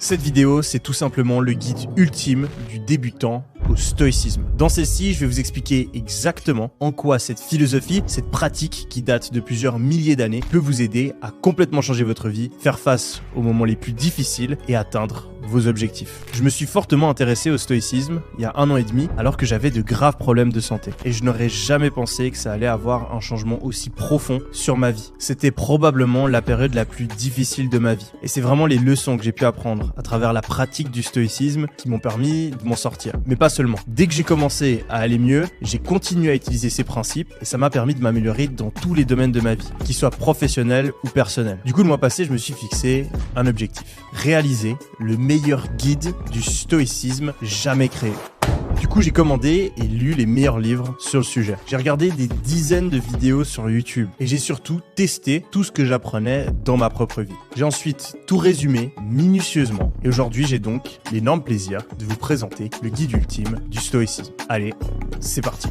Cette vidéo, c'est tout simplement le guide ultime du débutant au stoïcisme. Dans celle-ci, je vais vous expliquer exactement en quoi cette philosophie, cette pratique qui date de plusieurs milliers d'années, peut vous aider à complètement changer votre vie, faire face aux moments les plus difficiles et atteindre vos objectifs. Je me suis fortement intéressé au stoïcisme il y a 1 an et demi, alors que j'avais de graves problèmes de santé. Et je n'aurais jamais pensé que ça allait avoir un changement aussi profond sur ma vie. C'était probablement la période la plus difficile de ma vie. Et c'est vraiment les leçons que j'ai pu apprendre à travers la pratique du stoïcisme qui m'ont permis de m'en sortir. Mais pas seulement. Dès que j'ai commencé à aller mieux, j'ai continué à utiliser ces principes et ça m'a permis de m'améliorer dans tous les domaines de ma vie, qu'ils soient professionnels ou personnels. Du coup, le mois passé, je me suis fixé un objectif. Réaliser le meilleur guide du stoïcisme jamais créé. Du coup, j'ai commandé et lu les meilleurs livres sur le sujet. J'ai regardé des dizaines de vidéos sur YouTube et j'ai surtout testé tout ce que j'apprenais dans ma propre vie. J'ai ensuite tout résumé minutieusement et aujourd'hui, j'ai donc l'énorme plaisir de vous présenter le guide ultime du stoïcisme. Allez, c'est parti.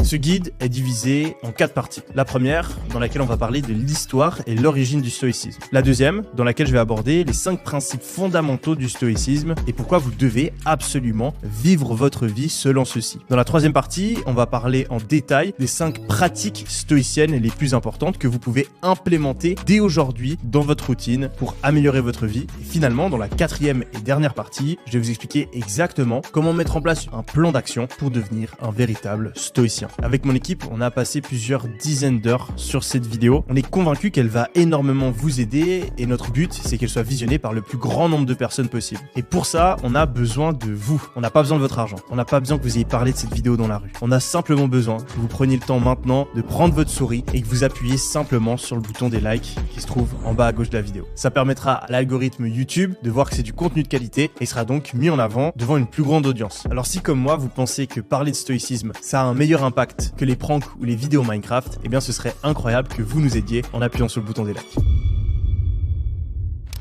Ce guide est divisé en 4 parties. La première, dans laquelle on va parler de l'histoire et l'origine du stoïcisme. La deuxième, dans laquelle je vais aborder les 5 principes fondamentaux du stoïcisme et pourquoi vous devez absolument vivre votre vie selon ceux-ci. Dans la troisième partie, on va parler en détail des 5 pratiques stoïciennes les plus importantes que vous pouvez implémenter dès aujourd'hui dans votre routine pour améliorer votre vie. Et finalement, dans la 4e et dernière partie, je vais vous expliquer exactement comment mettre en place un plan d'action pour devenir un véritable stoïcien. Avec mon équipe, on a passé plusieurs dizaines d'heures sur cette vidéo. On est convaincu qu'elle va énormément vous aider et notre but, c'est qu'elle soit visionnée par le plus grand nombre de personnes possible. Et pour ça, on a besoin de vous. On n'a pas besoin de votre argent. On n'a pas besoin que vous ayez parlé de cette vidéo dans la rue. On a simplement besoin que vous preniez le temps maintenant de prendre votre souris et que vous appuyez simplement sur le bouton des likes qui se trouve en bas à gauche de la vidéo. Ça permettra à l'algorithme YouTube de voir que c'est du contenu de qualité et sera donc mis en avant devant une plus grande audience. Alors si comme moi, vous pensez que parler de stoïcisme, ça a un meilleur impact que les pranks ou les vidéos Minecraft, eh bien ce serait incroyable que vous nous aidiez en appuyant sur le bouton des likes.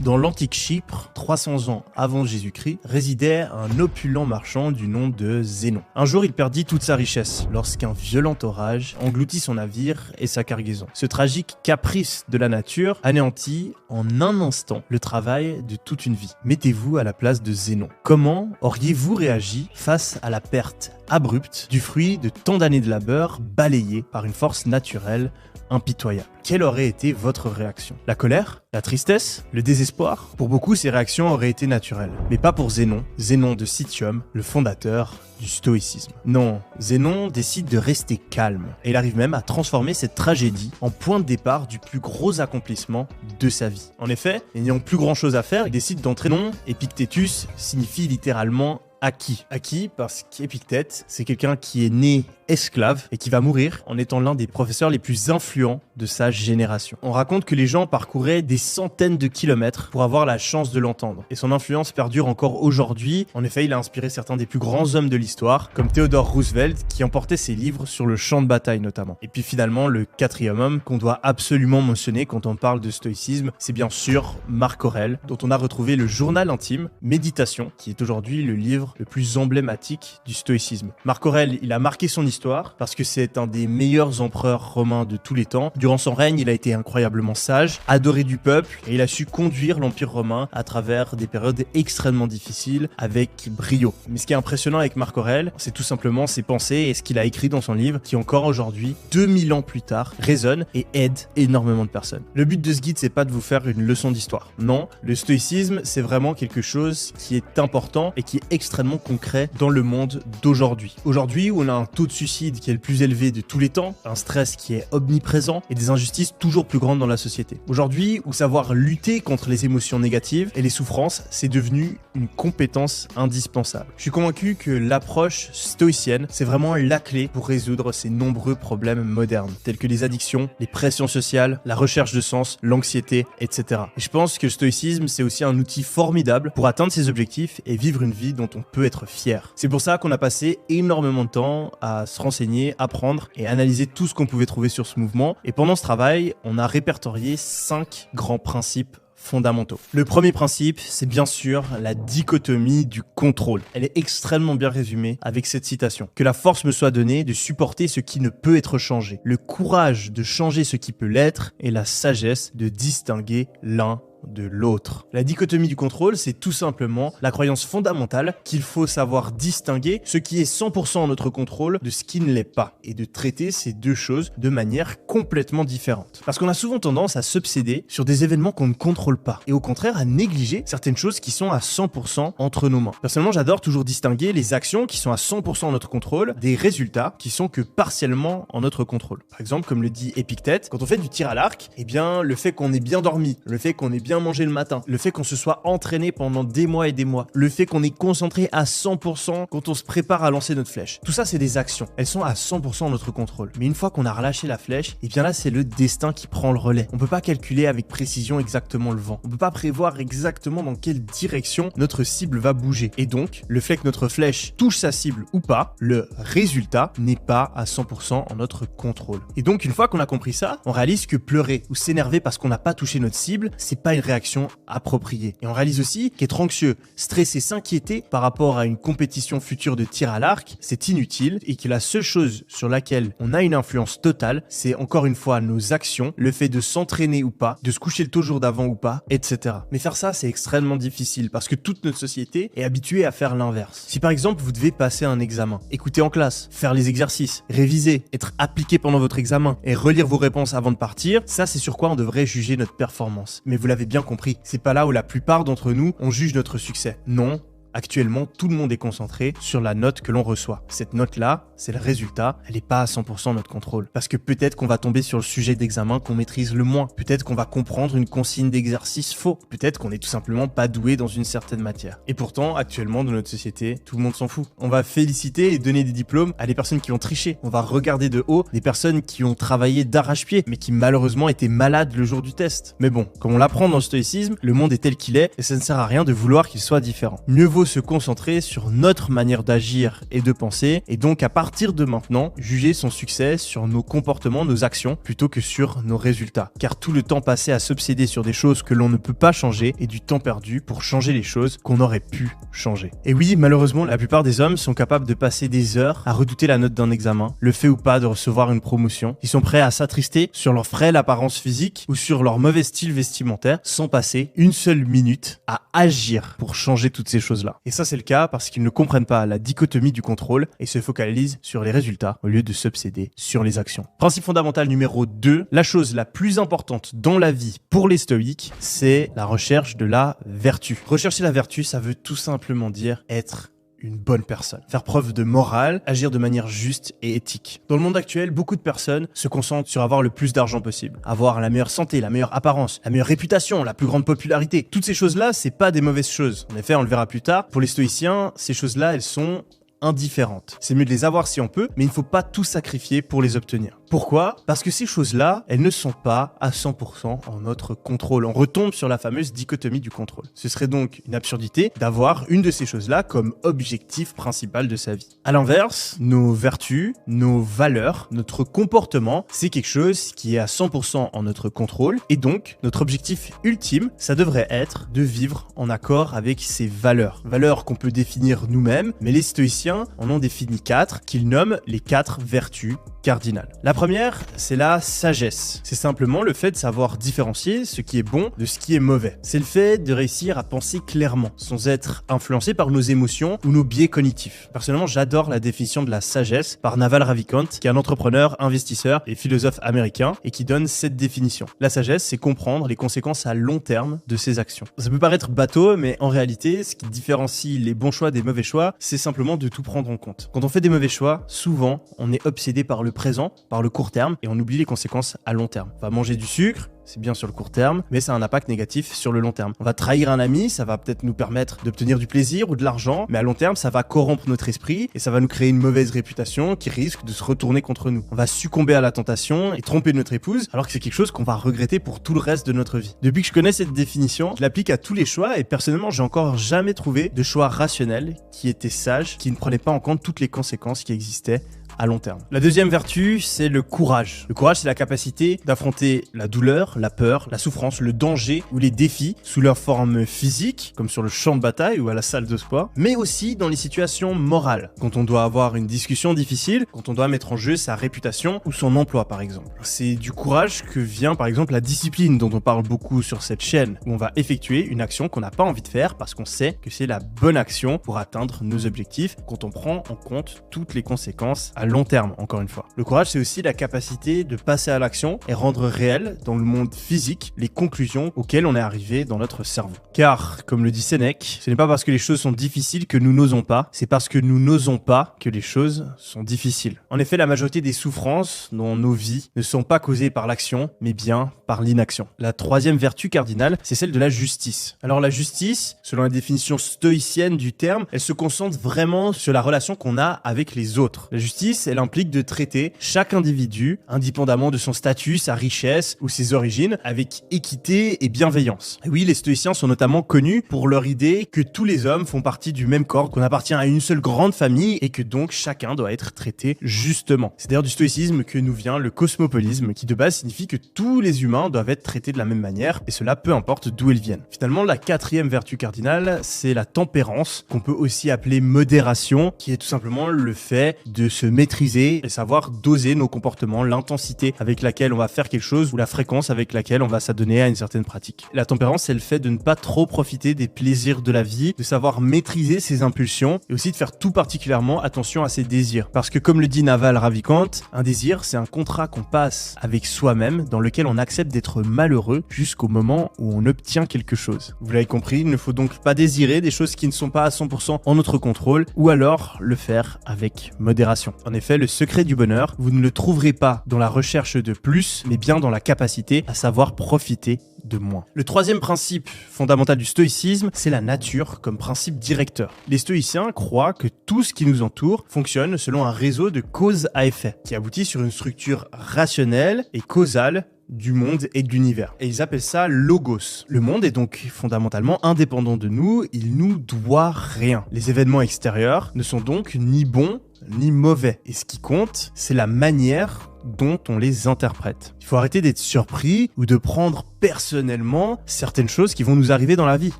Dans l'antique Chypre, 300 ans avant Jésus-Christ, résidait un opulent marchand du nom de Zénon. Un jour, il perdit toute sa richesse lorsqu'un violent orage engloutit son navire et sa cargaison. Ce tragique caprice de la nature anéantit en un instant le travail de toute une vie. Mettez-vous à la place de Zénon. Comment auriez-vous réagi face à la perte abrupte du fruit de tant d'années de labeur balayé par une force naturelle impitoyable? Quelle aurait été votre réaction? La colère? La tristesse? Le désespoir? Pour beaucoup, ces réactions auraient été naturelles. Mais pas pour Zénon. Zénon de Citium, le fondateur du stoïcisme. Non, Zénon décide de rester calme. Et il arrive même à transformer cette tragédie en point de départ du plus gros accomplissement de sa vie. En effet, n'ayant plus grand chose à faire, il décide d'entrer. Non, Épictétus signifie littéralement acquis. Acquis parce qu'Épictète, c'est quelqu'un qui est né esclave et qui va mourir en étant l'un des professeurs les plus influents de sa génération. On raconte que les gens parcouraient des centaines de kilomètres pour avoir la chance de l'entendre. Et son influence perdure encore aujourd'hui. En effet, il a inspiré certains des plus grands hommes de l'histoire, comme Theodore Roosevelt, qui emportait ses livres sur le champ de bataille notamment. Et puis finalement, le 4e homme qu'on doit absolument mentionner quand on parle de stoïcisme, c'est bien sûr Marc Aurèle, dont on a retrouvé le journal intime, Méditation, qui est aujourd'hui le livre le plus emblématique du stoïcisme. Marc Aurèle, il a marqué son histoire parce que c'est un des meilleurs empereurs romains de tous les temps. Durant son règne, il a été incroyablement sage, adoré du peuple et il a su conduire l'Empire romain à travers des périodes extrêmement difficiles avec brio. Mais ce qui est impressionnant avec Marc Aurèle, c'est tout simplement ses pensées et ce qu'il a écrit dans son livre qui encore aujourd'hui, 2000 ans plus tard, résonne et aide énormément de personnes. Le but de ce guide, c'est pas de vous faire une leçon d'histoire. Non, le stoïcisme, c'est vraiment quelque chose qui est important et qui est extrêmement concret dans le monde d'aujourd'hui. Aujourd'hui, où on a un taux de suicide qui est le plus élevé de tous les temps, un stress qui est omniprésent et des injustices toujours plus grandes dans la société. Aujourd'hui, où savoir lutter contre les émotions négatives et les souffrances, c'est devenu une compétence indispensable. Je suis convaincu que l'approche stoïcienne, c'est vraiment la clé pour résoudre ces nombreux problèmes modernes, tels que les addictions, les pressions sociales, la recherche de sens, l'anxiété, etc. Et je pense que le stoïcisme, c'est aussi un outil formidable pour atteindre ses objectifs et vivre une vie dont on peut être fier. C'est pour ça qu'on a passé énormément de temps à se renseigner, apprendre et analyser tout ce qu'on pouvait trouver sur ce mouvement. Et pendant ce travail, on a répertorié 5 grands principes fondamentaux. Le premier principe, c'est bien sûr la dichotomie du contrôle. Elle est extrêmement bien résumée avec cette citation. Que la force me soit donnée de supporter ce qui ne peut être changé, le courage de changer ce qui peut l'être et la sagesse de distinguer l'un de l'autre. La dichotomie du contrôle, c'est tout simplement la croyance fondamentale qu'il faut savoir distinguer ce qui est 100% en notre contrôle de ce qui ne l'est pas, et de traiter ces deux choses de manière complètement différente. Parce qu'on a souvent tendance à s'obséder sur des événements qu'on ne contrôle pas, et au contraire à négliger certaines choses qui sont à 100% entre nos mains. Personnellement, j'adore toujours distinguer les actions qui sont à 100% en notre contrôle des résultats qui sont que partiellement en notre contrôle. Par exemple, comme le dit Épictète, quand on fait du tir à l'arc, eh bien, le fait qu'on ait bien dormi, le fait qu'on ait bien mangé le matin, le fait qu'on se soit entraîné pendant des mois et des mois, le fait qu'on est concentré à 100% quand on se prépare à lancer notre flèche. Tout ça, c'est des actions. Elles sont à 100% en notre contrôle. Mais une fois qu'on a relâché la flèche, et bien là, c'est le destin qui prend le relais. On peut pas calculer avec précision exactement le vent. On peut pas prévoir exactement dans quelle direction notre cible va bouger. Et donc, le fait que notre flèche touche sa cible ou pas, le résultat n'est pas à 100% en notre contrôle. Et donc, une fois qu'on a compris ça, on réalise que pleurer ou s'énerver parce qu'on n'a pas touché notre cible, c'est pas une réaction appropriée. Et on réalise aussi qu'être anxieux, stressé, s'inquiéter par rapport à une compétition future de tir à l'arc, c'est inutile et que la seule chose sur laquelle on a une influence totale, c'est encore une fois nos actions, le fait de s'entraîner ou pas, de se coucher le tôt le jour d'avant ou pas, etc. Mais faire ça, c'est extrêmement difficile parce que toute notre société est habituée à faire l'inverse. Si par exemple, vous devez passer un examen, écouter en classe, faire les exercices, réviser, être appliqué pendant votre examen et relire vos réponses avant de partir, ça c'est sur quoi on devrait juger notre performance. Mais vous l'avez bien compris, c'est pas là où la plupart d'entre nous on juge notre succès. Non. Actuellement, tout le monde est concentré sur la note que l'on reçoit. Cette note-là, c'est le résultat, elle n'est pas à 100% notre contrôle. Parce que peut-être qu'on va tomber sur le sujet d'examen qu'on maîtrise le moins. Peut-être qu'on va comprendre une consigne d'exercice faux. Peut-être qu'on est tout simplement pas doué dans une certaine matière. Et pourtant, actuellement, dans notre société, tout le monde s'en fout. On va féliciter et donner des diplômes à des personnes qui ont triché. On va regarder de haut des personnes qui ont travaillé d'arrache-pied, mais qui malheureusement étaient malades le jour du test. Mais bon, comme on l'apprend dans le stoïcisme, le monde est tel qu'il est et ça ne sert à rien de vouloir qu'il soit différent. Mieux vaut se concentrer sur notre manière d'agir et de penser, et donc à partir de maintenant, juger son succès sur nos comportements, nos actions, plutôt que sur nos résultats. Car tout le temps passé à s'obséder sur des choses que l'on ne peut pas changer est du temps perdu pour changer les choses qu'on aurait pu changer. Et oui, malheureusement, la plupart des hommes sont capables de passer des heures à redouter la note d'un examen, le fait ou pas de recevoir une promotion. Ils sont prêts à s'attrister sur leur frêle apparence physique ou sur leur mauvais style vestimentaire sans passer une seule minute à agir pour changer toutes ces choses-là. Et ça, c'est le cas parce qu'ils ne comprennent pas la dichotomie du contrôle et se focalisent sur les résultats au lieu de s'obséder sur les actions. Principe fondamental numéro 2, la chose la plus importante dans la vie pour les stoïques, c'est la recherche de la vertu. Rechercher la vertu, ça veut tout simplement dire être une bonne personne. Faire preuve de morale, agir de manière juste et éthique. Dans le monde actuel, beaucoup de personnes se concentrent sur avoir le plus d'argent possible. Avoir la meilleure santé, la meilleure apparence, la meilleure réputation, la plus grande popularité. Toutes ces choses-là, c'est pas des mauvaises choses. En effet, on le verra plus tard. Pour les stoïciens, ces choses-là, elles sont indifférentes. C'est mieux de les avoir si on peut, mais il ne faut pas tout sacrifier pour les obtenir. Pourquoi ? Parce que ces choses-là, elles ne sont pas à 100% en notre contrôle. On retombe sur la fameuse dichotomie du contrôle. Ce serait donc une absurdité d'avoir une de ces choses-là comme objectif principal de sa vie. À l'inverse, nos vertus, nos valeurs, notre comportement, c'est quelque chose qui est à 100% en notre contrôle. Et donc, notre objectif ultime, ça devrait être de vivre en accord avec ces valeurs. Valeurs qu'on peut définir nous-mêmes, mais les stoïciens en ont défini 4, qu'ils nomment les 4 vertus cardinales. La première, c'est la sagesse. C'est simplement le fait de savoir différencier ce qui est bon de ce qui est mauvais. C'est le fait de réussir à penser clairement, sans être influencé par nos émotions ou nos biais cognitifs. Personnellement, j'adore la définition de la sagesse par Naval Ravikant, qui est un entrepreneur, investisseur et philosophe américain, et qui donne cette définition. La sagesse, c'est comprendre les conséquences à long terme de ses actions. Ça peut paraître bateau, mais en réalité, ce qui différencie les bons choix des mauvais choix, c'est simplement de tout prendre en compte. Quand on fait des mauvais choix, souvent, on est obsédé par le présent, par le court terme, et on oublie les conséquences à long terme. On va manger du sucre, c'est bien sur le court terme, mais ça a un impact négatif sur le long terme. On va trahir un ami, ça va peut-être nous permettre d'obtenir du plaisir ou de l'argent, mais à long terme, ça va corrompre notre esprit et ça va nous créer une mauvaise réputation qui risque de se retourner contre nous. On va succomber à la tentation et tromper notre épouse, alors que c'est quelque chose qu'on va regretter pour tout le reste de notre vie. Depuis que je connais cette définition, je l'applique à tous les choix et personnellement, j'ai encore jamais trouvé de choix rationnel qui était sage, qui ne prenait pas en compte toutes les conséquences qui existaient à long terme. La deuxième vertu, c'est le courage. Le courage, c'est la capacité d'affronter la douleur, la peur, la souffrance, le danger ou les défis sous leur forme physique, comme sur le champ de bataille ou à la salle de sport, mais aussi dans les situations morales, quand on doit avoir une discussion difficile, quand on doit mettre en jeu sa réputation ou son emploi par exemple. C'est du courage que vient par exemple la discipline dont on parle beaucoup sur cette chaîne, où on va effectuer une action qu'on n'a pas envie de faire parce qu'on sait que c'est la bonne action pour atteindre nos objectifs, quand on prend en compte toutes les conséquences à long terme, encore une fois. Le courage, c'est aussi la capacité de passer à l'action et rendre réel dans le monde physique les conclusions auxquelles on est arrivé dans notre cerveau. Car, comme le dit Sénèque, ce n'est pas parce que les choses sont difficiles que nous n'osons pas, c'est parce que nous n'osons pas que les choses sont difficiles. En effet, la majorité des souffrances dans nos vies ne sont pas causées par l'action, mais bien par l'inaction. La troisième vertu cardinale, c'est celle de la justice. Alors la justice, selon la définition stoïcienne du terme, elle se concentre vraiment sur la relation qu'on a avec les autres. La justice, elle implique de traiter chaque individu, indépendamment de son statut, sa richesse ou ses origines, avec équité et bienveillance. Et oui, les stoïciens sont notamment connus pour leur idée que tous les hommes font partie du même corps, qu'on appartient à une seule grande famille et que donc chacun doit être traité justement. C'est d'ailleurs du stoïcisme que nous vient le cosmopolisme, qui de base signifie que tous les humains doivent être traités de la même manière, et cela peu importe d'où ils viennent. Finalement, la quatrième vertu cardinale, c'est la tempérance, qu'on peut aussi appeler modération, qui est tout simplement le fait de se maîtriser et savoir doser nos comportements, l'intensité avec laquelle on va faire quelque chose ou la fréquence avec laquelle on va s'adonner à une certaine pratique. La tempérance, c'est le fait de ne pas trop profiter des plaisirs de la vie, de savoir maîtriser ses impulsions et aussi de faire tout particulièrement attention à ses désirs. Parce que comme le dit Naval Ravikant, un désir, c'est un contrat qu'on passe avec soi-même dans lequel on accepte d'être malheureux jusqu'au moment où on obtient quelque chose. Vous l'avez compris, il ne faut donc pas désirer des choses qui ne sont pas à 100% en notre contrôle ou alors le faire avec modération. En effet, le secret du bonheur, vous ne le trouverez pas dans la recherche de plus, mais bien dans la capacité à savoir profiter de moins. Le troisième principe fondamental du stoïcisme, c'est la nature comme principe directeur. Les stoïciens croient que tout ce qui nous entoure fonctionne selon un réseau de cause à effet, qui aboutit sur une structure rationnelle et causale du monde et de l'univers. Et ils appellent ça logos. Le monde est donc fondamentalement indépendant de nous, il nous doit rien. Les événements extérieurs ne sont donc ni bons ni mauvais. Et ce qui compte, c'est la manière dont on les interprète. Il faut arrêter d'être surpris ou de prendre personnellement certaines choses qui vont nous arriver dans la vie,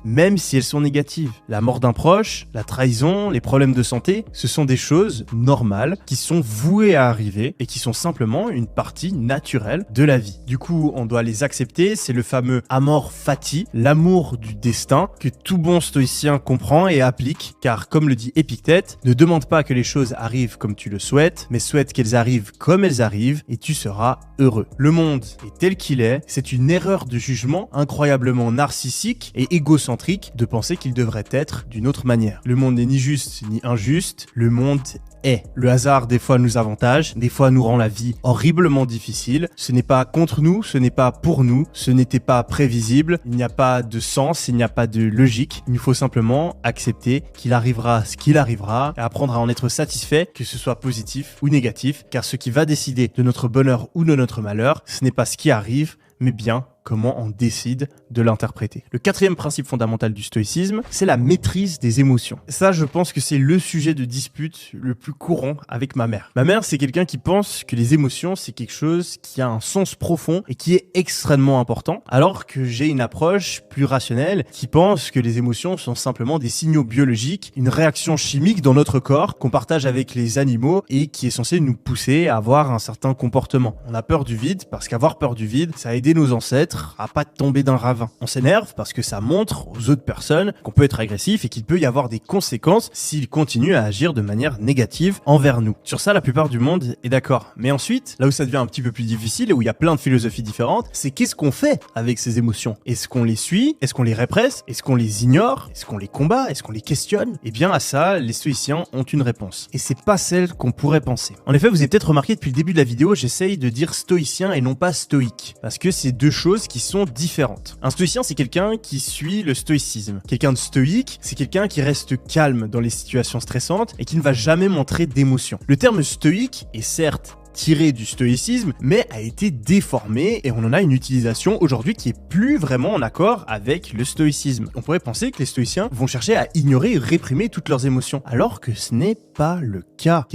même si elles sont négatives. La mort d'un proche, la trahison, les problèmes de santé, ce sont des choses normales qui sont vouées à arriver et qui sont simplement une partie naturelle de la vie. Du coup, on doit les accepter, c'est le fameux amor fati, l'amour du destin, que tout bon stoïcien comprend et applique, car comme le dit Épictète, ne demande pas que les choses arrivent comme tu le souhaites, mais souhaite qu'elles arrivent comme elles arrivent et tu seras heureux. Le monde est tel qu'il est, c'est une erreur de jugement incroyablement narcissique et égocentrique de penser qu'il devrait être d'une autre manière. Le monde n'est ni juste ni injuste, le monde est. Le hasard des fois nous avantage, des fois nous rend la vie horriblement difficile. Ce n'est pas contre nous, ce n'est pas pour nous, ce n'était pas prévisible, il n'y a pas de sens, il n'y a pas de logique. Il nous faut simplement accepter qu'il arrivera ce qu'il arrivera et apprendre à en être satisfait, que ce soit positif ou négatif, car ce qui va décider de notre bonheur ou de notre malheur, ce n'est pas ce qui arrive, mais bien comment on décide de l'interpréter. Le quatrième principe fondamental du stoïcisme, c'est la maîtrise des émotions. Ça, je pense que c'est le sujet de dispute le plus courant avec ma mère. Ma mère, c'est quelqu'un qui pense que les émotions, c'est quelque chose qui a un sens profond et qui est extrêmement important, alors que j'ai une approche plus rationnelle qui pense que les émotions sont simplement des signaux biologiques, une réaction chimique dans notre corps qu'on partage avec les animaux et qui est censé nous pousser à avoir un certain comportement. On a peur du vide parce qu'avoir peur du vide, ça a aidé nos ancêtres à pas tomber d'un ravin. On s'énerve parce que ça montre aux autres personnes qu'on peut être agressif et qu'il peut y avoir des conséquences s'ils continuent à agir de manière négative envers nous. Sur ça, la plupart du monde est d'accord. Mais ensuite, là où ça devient un petit peu plus difficile et où il y a plein de philosophies différentes, c'est qu'est-ce qu'on fait avec ces émotions? Est-ce qu'on les suit? Est-ce qu'on les répresse? Est-ce qu'on les ignore? Est-ce qu'on les combat? Est-ce qu'on les questionne? Eh bien, à ça, les stoïciens ont une réponse. Et c'est pas celle qu'on pourrait penser. En effet, vous avez peut-être remarqué depuis le début de la vidéo, j'essaye de dire stoïcien et non pas stoïque. Parce que c'est deux choses qui sont différentes. Un stoïcien, c'est quelqu'un qui suit le stoïcisme. Quelqu'un de stoïque, c'est quelqu'un qui reste calme dans les situations stressantes et qui ne va jamais montrer d'émotion. Le terme stoïque est certes tiré du stoïcisme, mais a été déformé et on en a une utilisation aujourd'hui qui est plus vraiment en accord avec le stoïcisme. On pourrait penser que les stoïciens vont chercher à ignorer et réprimer toutes leurs émotions, alors que ce n'est pas le cas.